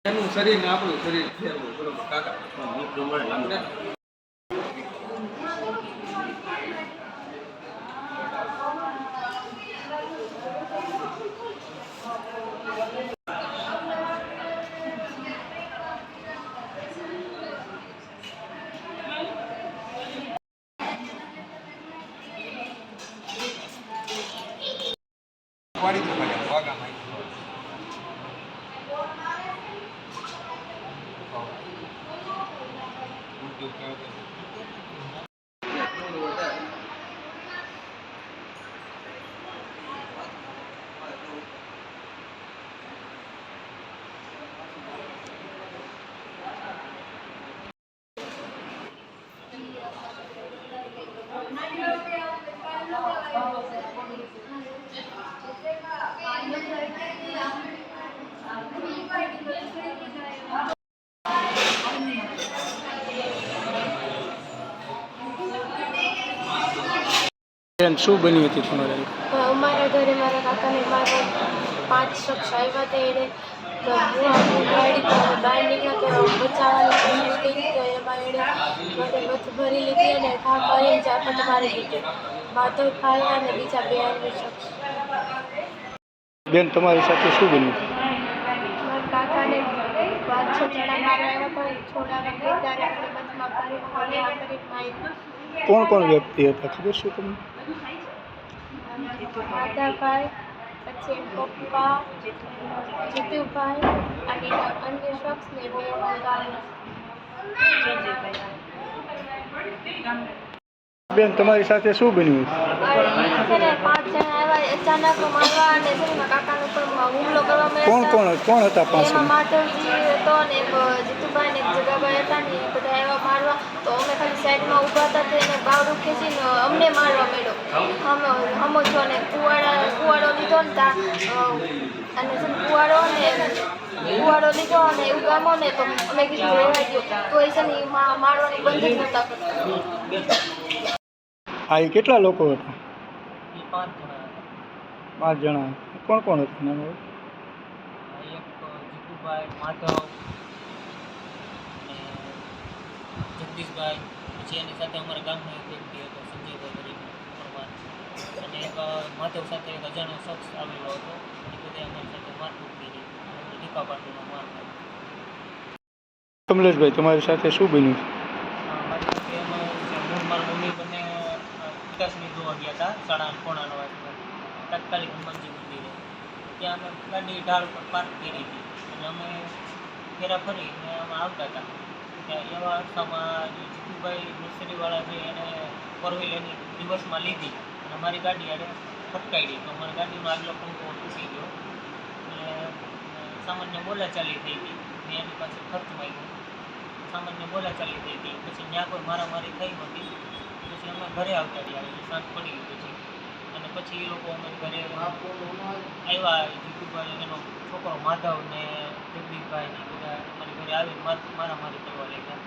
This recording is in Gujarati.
એનું શરીર ને આપણું શરીર ફેરવું બરોબર કાકા એ પ્રમાણે વાડી તો મને વાગામાં શું બન્યું હતું તમારે? અમારા ઘરે મારા કાકાને મારા 5 શખ્સ આવ્યા હતા. એને ગાડી બહાર નીકળ્યા તો બચાવવાની કોશિશ કરી તો એમાં એણે મને બથ ભરી લીધી અને ઘા કરીને ઝાપટ મારી દીધી. માધવભાઈ અને બીજા 2 અન્ય શખ્સ. બેન, તમારી સાથે શું બન્યું? મારા કાકાને 5-6 જણા મારવા આવ્યા હતા. છોડાવા ગઈ ત્યારે આપણે બથમાં કરીને માર્યા. કોણ કોણ વ્યક્તિ હતા ખબર છે તમને? માધાભાઈ, પછી પપ્પા, જીતુભાઈ અને અન્ય શખ્સને 2 બેન, તમારી સાથે શું બન્યું? 5 જણા આવ્યા અચાનક મારવા અને કાકાના ઉપર હુમલો કરવા માંડ્યા. કોણ હતા? 5 એમાં માધવજી હતો અને એક જીતુભાઈ ને એક જગાભાઈ હતા ને એ બધા એવા મારવા. તો અમે ખાલી સાઈડમાં ઊભા હતા તો એને બાવડું ખેંચીને અમને મારવા માંડ્યો. હમો છો ને કુવાડો લીધો ને અને કુવાડો લીધો અને એવું ગામો ને તો અમે કીધું રહેવા દો તો એ છે ને મારવાની બંધ જ નહોતા કરતા. હા, એ કેટલા લોકો હતા? 5 જણા હતા. 5 જણા. કોણ કોણ હતા નામ? એક જીતુભાઈ, માધવ અને જગદીશભાઈ, પછી એની સાથે અમારા ગામનો એક વ્યક્તિ હતો સંજયભાઈ કરીને પરમાર, અને એક માધવ સાથે એક અજાણ્યો શખ્સ આવેલો હતો. એ બધા અમારી સાથે મારકૂટ કરી, ટીકા પાટુનો માર માર્યો. કમલેશભાઈ, તમારી સાથે શું બન્યું? મારી સાથે એમાં હું મારા મમ્મી બંને વિકાસની જોવા ગયા હતા 8:30-9 વાગ્યા. તાત્કાલિક હનુમાનજી મંદિરે ત્યાં અમે ગાડી ઢાળ પર પાર્ક કરી હતી અને અમે ફેરા ફરીને અમે આવતા હતા. ત્યાં એવા અરસામાં જીતુભાઈ નર્સરીવાળા છે એને 4 વ્હીલ એની રિવર્સમાં લીધી અને મારી ગાડી આડે ફટકારી. તો મારી ગાડીનો આગલો પંખો તૂટી ગયો અને સામાન્ય બોલાચાલી થઈ ગઈ. મેં એની પાસે ખર્ચ માંગ્યો. સામાન્ય બોલાચાલી થઈ ગઈ. પછી ત્યાં કોઈ મારામારી થઈ નહોતી. પછી અમે ઘરે આવતા રહ્યા. સાંજ પડી ગઈ પછી અને પછી એ લોકો અમે ઘરે આવ્યા. જીતુભાઈ એનો છોકરો માધવ ને જગદીશભાઈ ને બધા અમારી ઘરે આવીને મારામારી કરવા લાગ્યા.